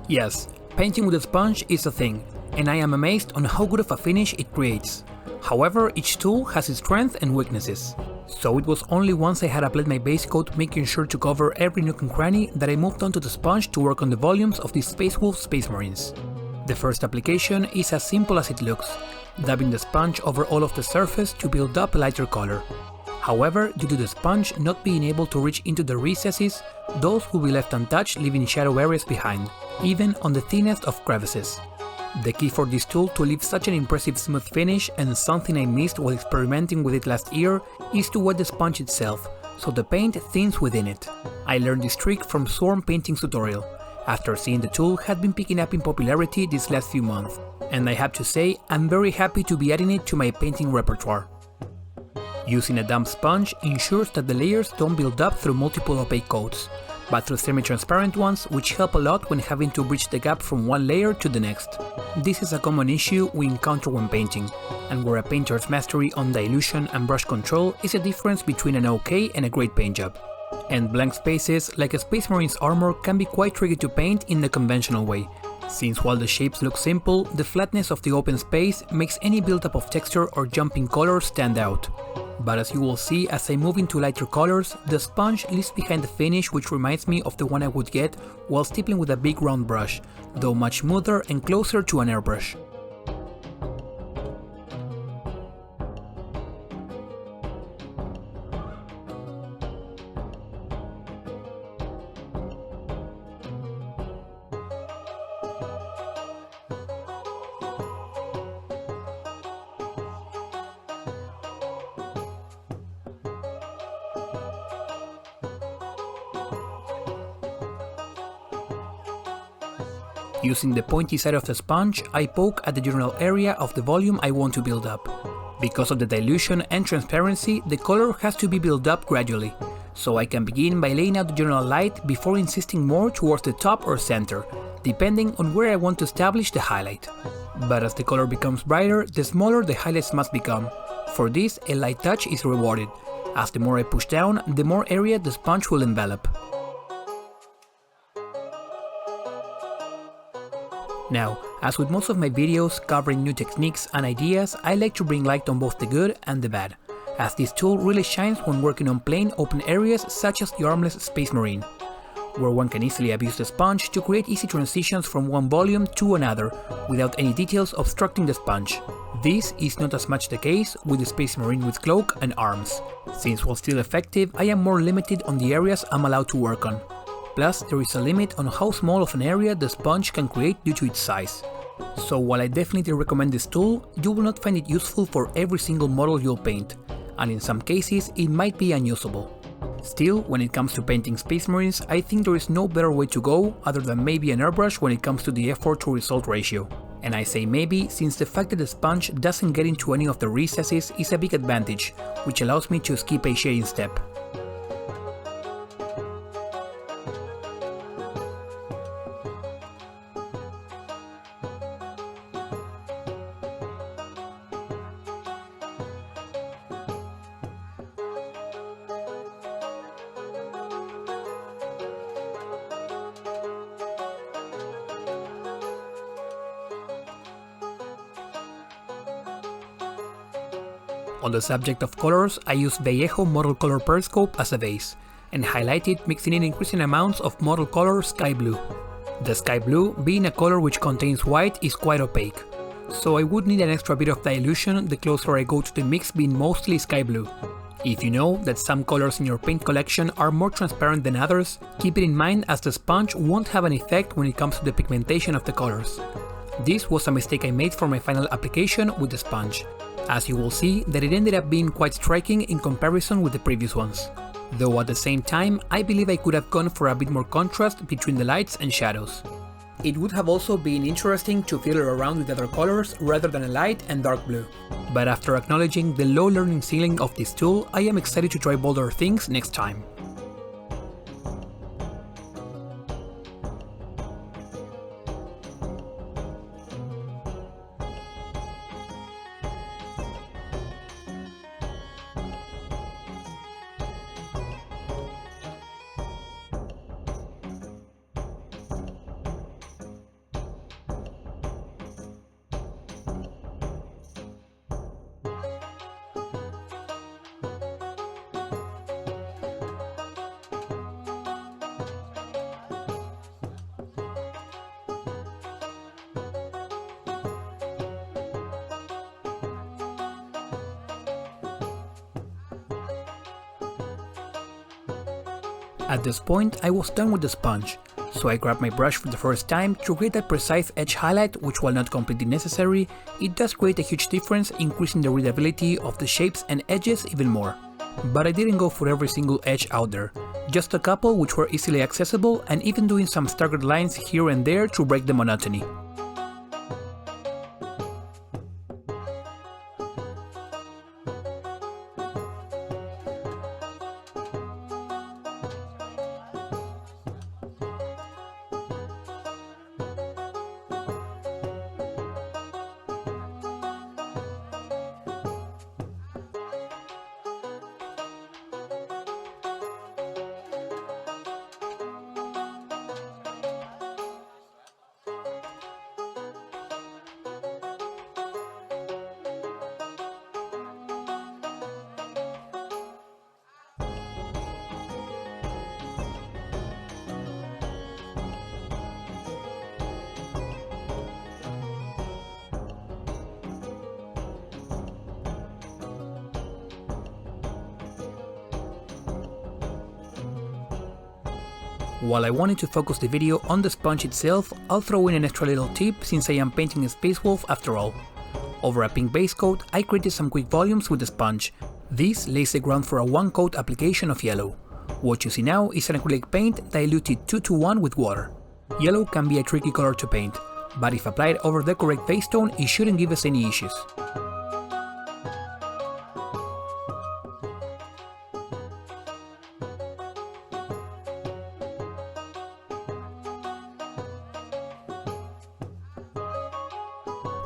Yes, painting with a sponge is a thing, and I am amazed on how good of a finish it creates. However, each tool has its strengths and weaknesses. So it was only once I had applied my base coat making sure to cover every nook and cranny that I moved on to the sponge to work on the volumes of these Space Wolf Space Marines. The first application is as simple as it looks, dabbing the sponge over all of the surface to build up a lighter color. However, due to the sponge not being able to reach into the recesses, those will be left untouched, leaving shadow areas behind, even on the thinnest of crevices. The key for this tool to leave such an impressive smooth finish, and something I missed while experimenting with it last year, is to wet the sponge itself, so the paint thins within it. I learned this trick from Swarm Painting's tutorial, after seeing the tool had been picking up in popularity these last few months, and I have to say I'm very happy to be adding it to my painting repertoire. Using a damp sponge ensures that the layers don't build up through multiple opaque coats, but through semi-transparent ones, which help a lot when having to bridge the gap from one layer to the next. This is a common issue we encounter when painting, and where a painter's mastery on dilution and brush control is a difference between an okay and a great paint job. And blank spaces, like a Space Marine's armor, can be quite tricky to paint in the conventional way, since while the shapes look simple, the flatness of the open space makes any buildup of texture or jumping colors stand out. But as you will see as I move into lighter colors, the sponge leaves behind the finish which reminds me of the one I would get while stippling with a big round brush, though much smoother and closer to an airbrush. Using the pointy side of the sponge, I poke at the general area of the volume I want to build up. Because of the dilution and transparency, the color has to be built up gradually, so I can begin by laying out the general light before insisting more towards the top or center, depending on where I want to establish the highlight. But as the color becomes brighter, the smaller the highlights must become. For this, a light touch is rewarded, as the more I push down, the more area the sponge will envelop. Now, as with most of my videos covering new techniques and ideas, I like to bring light on both the good and the bad, as this tool really shines when working on plain open areas such as the armless Space Marine, where one can easily abuse the sponge to create easy transitions from one volume to another, without any details obstructing the sponge. This is not as much the case with the Space Marine with cloak and arms, since while still effective, I am more limited on the areas I'm allowed to work on. Plus, there is a limit on how small of an area the sponge can create due to its size. So while I definitely recommend this tool, you will not find it useful for every single model you'll paint, and in some cases it might be unusable. Still, when it comes to painting Space Marines, I think there is no better way to go other than maybe an airbrush when it comes to the effort to result ratio. And I say maybe since the fact that the sponge doesn't get into any of the recesses is a big advantage, which allows me to skip a shading step. On the subject of colors, I use Vallejo Model Color Periscope as a base, and highlight it mixing in increasing amounts of model color Sky Blue. The Sky Blue, being a color which contains white, is quite opaque, so I would need an extra bit of dilution the closer I go to the mix being mostly Sky Blue. If you know that some colors in your paint collection are more transparent than others, keep it in mind as the sponge won't have an effect when it comes to the pigmentation of the colors. This was a mistake I made for my final application with the sponge, as you will see that it ended up being quite striking in comparison with the previous ones. Though at the same time, I believe I could have gone for a bit more contrast between the lights and shadows. It would have also been interesting to fiddle around with other colors rather than a light and dark blue. But after acknowledging the low learning ceiling of this tool, I am excited to try bolder things next time. At this point I was done with the sponge, so I grabbed my brush for the first time to create that precise edge highlight, which, while not completely necessary, it does create a huge difference, increasing the readability of the shapes and edges even more. But I didn't go for every single edge out there, just a couple which were easily accessible, and even doing some staggered lines here and there to break the monotony. While I wanted to focus the video on the sponge itself, I'll throw in an extra little tip since I am painting a Space Wolf after all. Over a pink base coat, I created some quick volumes with the sponge. This lays the ground for a one coat application of yellow. What you see now is an acrylic paint diluted 2:1 with water. Yellow can be a tricky color to paint, but if applied over the correct base tone, it shouldn't give us any issues.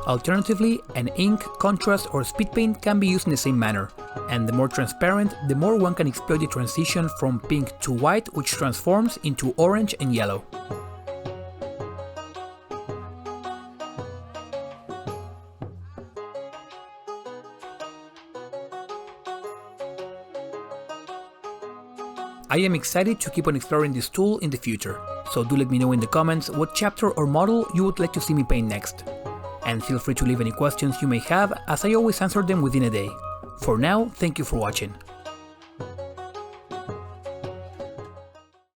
Alternatively, an ink, contrast or speed paint can be used in the same manner, and the more transparent, the more one can exploit the transition from pink to white, which transforms into orange and yellow. I am excited to keep on exploring this tool in the future, so do let me know in the comments what chapter or model you would like to see me paint next. And feel free to leave any questions you may have, as I always answer them within a day. For now, thank you for watching.